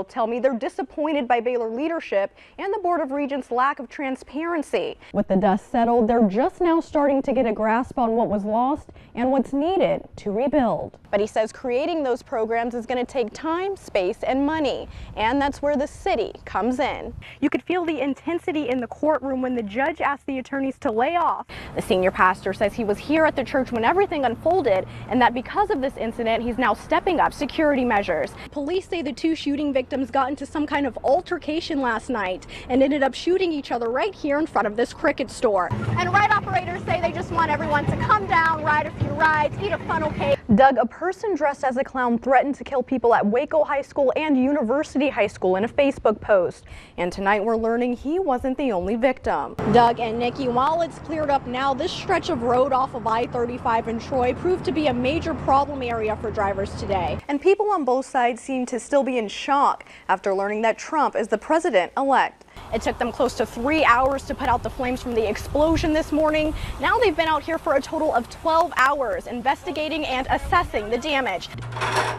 both tell me they're disappointed by Baylor leadership and the Board of Regents' lack of transparency. With the dust settled, they're just now starting to get a grasp on what was lost and what's needed to rebuild. But he says creating those programs is going to take time, space, and money, and that's where the city comes in. You could feel the intensity in the courtroom when the judge asked the attorneys to lay off. The senior pastor says he was here at the church when everything unfolded, and that because of this incident, he's now stepping up security measures. Police say the two shooting victims got into some kind of altercation last night and ended up shooting each other right here in front of this Cricket store. And ride operators say they just want everyone to come down, ride a few rides, eat a funnel cake. Doug, a person dressed as a clown threatened to kill people at Waco High School and University High School in a Facebook post. And tonight we're learning he wasn't the only victim. Doug and Nikki, while it's cleared up now, this stretch of road off of I-35 in Troy proved to be a major problem area for drivers today. And people on both sides seem to still be in shock after learning that Trump is the president-elect. It took them close to 3 hours to put out the flames from the explosion this morning. Now they've been out here for a total of 12 hours investigating and assessing the damage.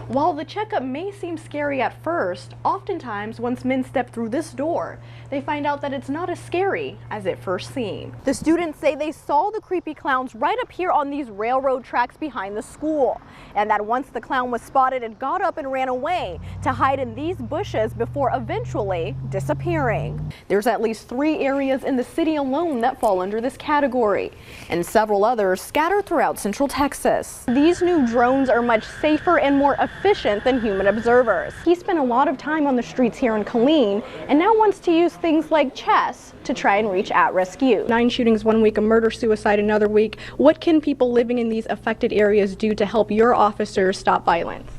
While the checkup may seem scary at first, oftentimes once men step through this door, they find out that it's not as scary as it first seemed. The students say they saw the creepy clowns right up here on these railroad tracks behind the school, and that once the clown was spotted, it got up and ran away to hide in these bushes before eventually disappearing. There's at least 3 areas in the city alone that fall under this category, and several others scattered throughout central Texas. These new drones are much safer and more efficient than human observers. He spent a lot of time on the streets here in KCEN and now wants to use things like chess to try and reach at-risk youth. 9 shootings one week, a murder-suicide another week. What can people living in these affected areas do to help your officers stop violence?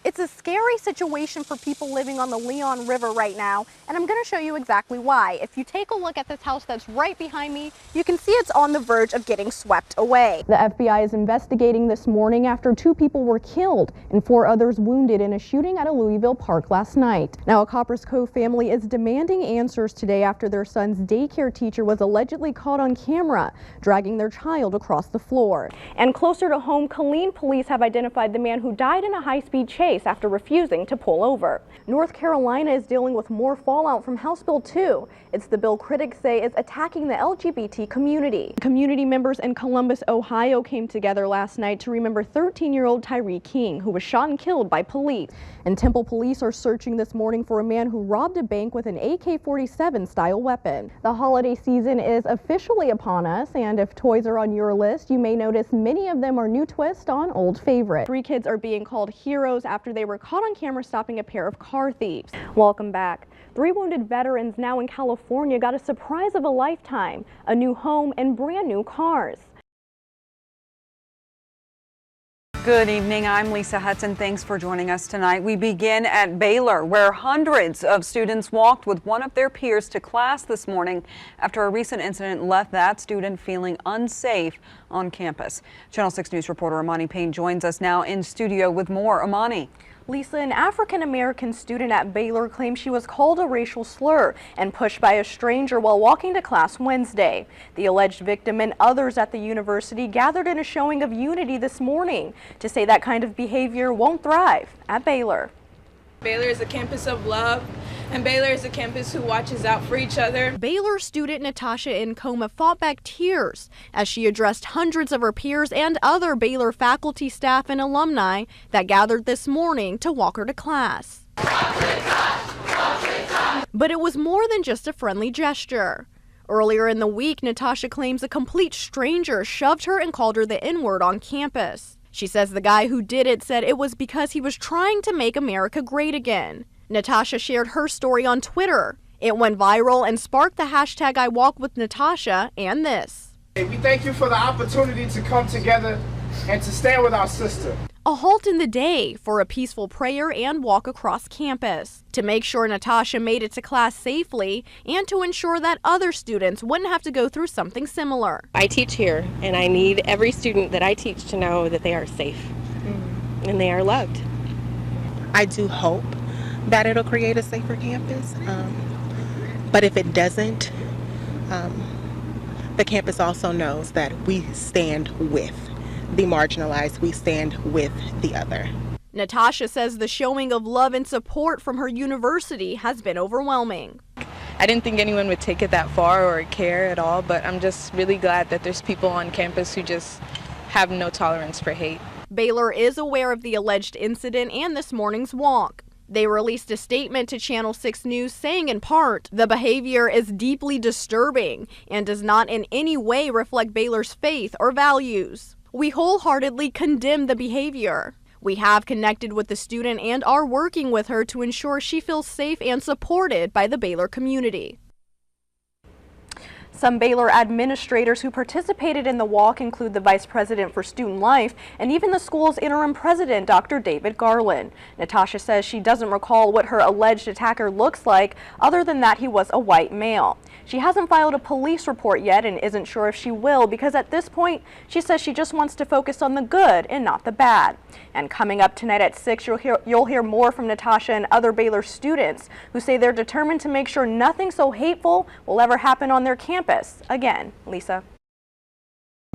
It's a scary situation for people living on the Leon River right now, and I'm going to show you exactly why. If you take a look at this house that's right behind me, you can see it's on the verge of getting swept away. The FBI is investigating this morning after 2 people were killed and 4 others wounded in a shooting at a Louisville park last night. Now, a Coppers Cove family is demanding answers today after their son's daycare teacher was allegedly caught on camera dragging their child across the floor. And closer to home, KCEN police have identified the man who died in a high-speed chase after refusing to pull over. North Carolina is dealing with more fallout from House Bill 2. It's the bill critics say is attacking the LGBT community. Community members in Columbus, Ohio came together last night to remember 13-year-old Tyree King, who was shot and killed by police. And Temple police are searching this morning for a man who robbed a bank with an AK-47 style weapon. The holiday season is officially upon us, and if toys are on your list, you may notice many of them are new twists on old favorites. 3 kids are being called heroes after they were caught on camera stopping a pair of car thieves. Welcome back. 3 wounded veterans now in California got a surprise of a lifetime, a new home and brand new cars. Good evening, I'm Lisa Hudson. Thanks for joining us tonight. We begin at Baylor, where hundreds of students walked with one of their peers to class this morning after a recent incident left that student feeling unsafe on campus. Channel 6 News reporter Amani Payne joins us now in studio with more. Amani. Lisa, an African-American student at Baylor claims she was called a racial slur and pushed by a stranger while walking to class Wednesday. The alleged victim and others at the university gathered in a showing of unity this morning to say that kind of behavior won't thrive at Baylor. Baylor is a campus of love, and Baylor is a campus who watches out for each other. Baylor student Natasha Nkoma fought back tears as she addressed hundreds of her peers and other Baylor faculty, staff, and alumni that gathered this morning to walk her to class. But it was more than just a friendly gesture. Earlier in the week, Natasha claims a complete stranger shoved her and called her the N-word on campus. She says the guy who did it said it was because he was trying to make America great again. Natasha shared her story on Twitter. It went viral and sparked the hashtag #IWalkWithNatasha and this. We thank you for the opportunity to come together and to stand with our sister. A halt in the day for a peaceful prayer and walk across campus to make sure Natasha made it to class safely and to ensure that other students wouldn't have to go through something similar. I teach here, and I need every student that I teach to know that they are safe and they are loved. I do hope that it'll create a safer campus, but if it doesn't, the campus also knows that we stand with the marginalized, we stand with the other. Natasha says the showing of love and support from her university has been overwhelming. I didn't think anyone would take it that far or care at all, but I'm just really glad that there's people on campus who just have no tolerance for hate. Baylor is aware of the alleged incident and this morning's walk. They released a statement to Channel 6 News saying in part, the behavior is deeply disturbing and does not in any way reflect Baylor's faith or values. We wholeheartedly condemn the behavior. We have connected with the student and are working with her to ensure she feels safe and supported by the Baylor community. Some Baylor administrators who participated in the walk include the Vice President for Student Life and even the school's interim president, Dr. David Garland. Natasha says she doesn't recall what her alleged attacker looks like other than that he was a white male. She hasn't filed a police report yet and isn't sure if she will because at this point she says she just wants to focus on the good and not the bad. And coming up tonight at 6, you'll hear more from Natasha and other Baylor students who say they're determined to make sure nothing so hateful will ever happen on their campus. Again, Lisa.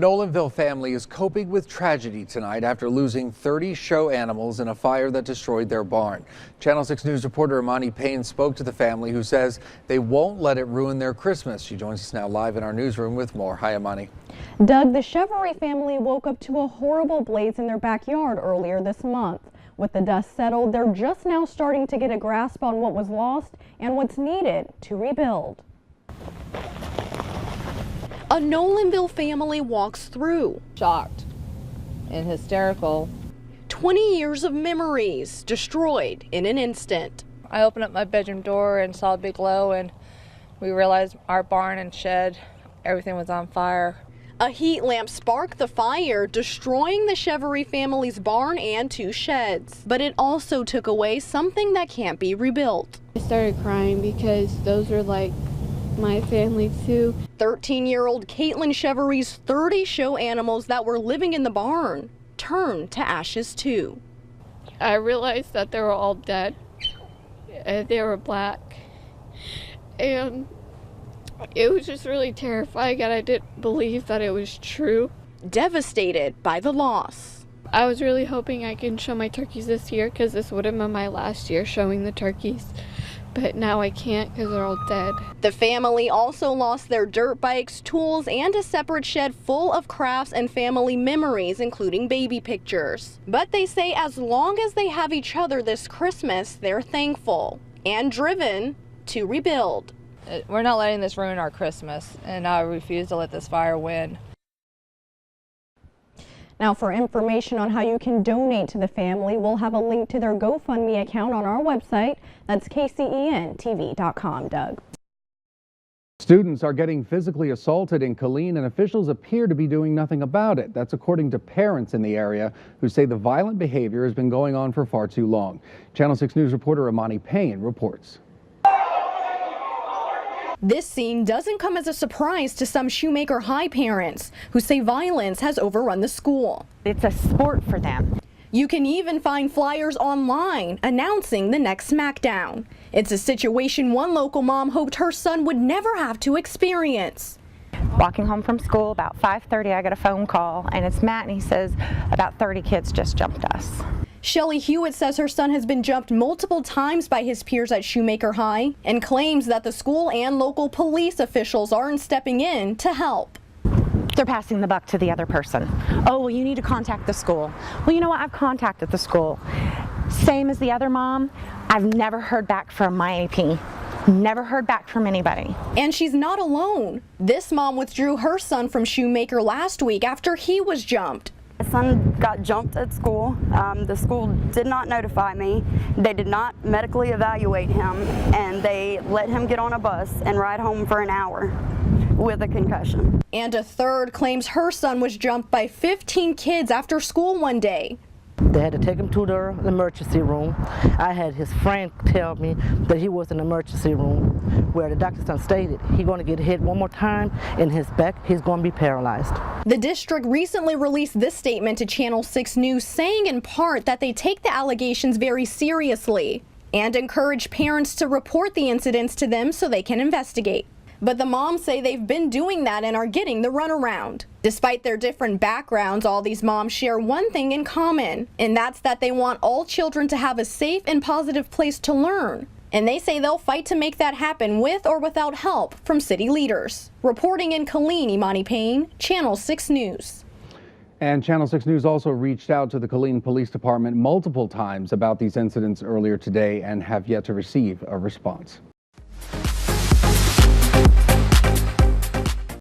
Nolanville family is coping with tragedy tonight after losing 30 show animals in a fire that destroyed their barn. Channel 6 News reporter Imani Payne spoke to the family who says they won't let it ruin their Christmas. She joins us now live in our newsroom with more. Hi, Imani. Doug, the Chevrolet family woke up to a horrible blaze in their backyard earlier this month. With the dust settled, they're just now starting to get a grasp on what was lost and what's needed to rebuild. A Nolanville family walks through. Shocked and hysterical. 20 years of memories destroyed in an instant. I opened up my bedroom door and saw a big glow, and we realized our barn and shed, everything was on fire. A heat lamp sparked the fire, destroying the Chevrolet family's barn and 2 sheds. But it also took away something that can't be rebuilt. I started crying because those were like my family too. 13-year-old Caitlin Chevery's 30 show animals that were living in the barn turned to ashes too. I realized that they were all dead. They were black. And it was just really terrifying, and I didn't believe that it was true. Devastated by the loss. I was really hoping I can show my turkeys this year because this would have been my last year showing the turkeys. But now I can't because they're all dead. The family also lost their dirt bikes, tools, and a separate shed full of crafts and family memories, including baby pictures. But they say as long as they have each other this Christmas, they're thankful and driven to rebuild. We're not letting this ruin our Christmas, and I refuse to let this fire win. Now, for information on how you can donate to the family, we'll have a link to their GoFundMe account on our website. That's KCENTV.com. Doug. Students are getting physically assaulted in Killeen, and officials appear to be doing nothing about it. That's according to parents in the area who say the violent behavior has been going on for far too long. Channel 6 News reporter Imani Payne reports. This scene doesn't come as a surprise to some Shoemaker High parents who say violence has overrun the school. It's a sport for them. You can even find flyers online announcing the next smackdown. It's a situation one local mom hoped her son would never have to experience. Walking home from school about 5:30, I got a phone call, and it's Matt, and he says about 30 kids just jumped us. Shelly Hewitt says her son has been jumped multiple times by his peers at Shoemaker High and claims that the school and local police officials aren't stepping in to help. They're passing the buck to the other person. Oh, well, you need to contact the school. Well, you know what? I've contacted the school. Same as the other mom, I've never heard back from my AP. Never heard back from anybody. And she's not alone. This mom withdrew her son from Shoemaker last week after he was jumped. My son got jumped at school. The school did not notify me. They did not medically evaluate him, and they let him get on a bus and ride home for an hour with a concussion. And a third claims her son was jumped by 15 kids after school one day. They had to take him to the emergency room. I had his friend tell me that he was in the emergency room where the doctor stated he's going to get hit one more time in his back. He's going to be paralyzed. The district recently released this statement to Channel 6 News saying in part that they take the allegations very seriously and encourage parents to report the incidents to them so they can investigate. But the moms say they've been doing that and are getting the runaround. Despite their different backgrounds, all these moms share one thing in common, and that's that they want all children to have a safe and positive place to learn. And they say they'll fight to make that happen with or without help from city leaders. Reporting in Killeen, Imani Payne, Channel 6 News. And Channel 6 News also reached out to the Killeen Police Department multiple times about these incidents earlier today and have yet to receive a response.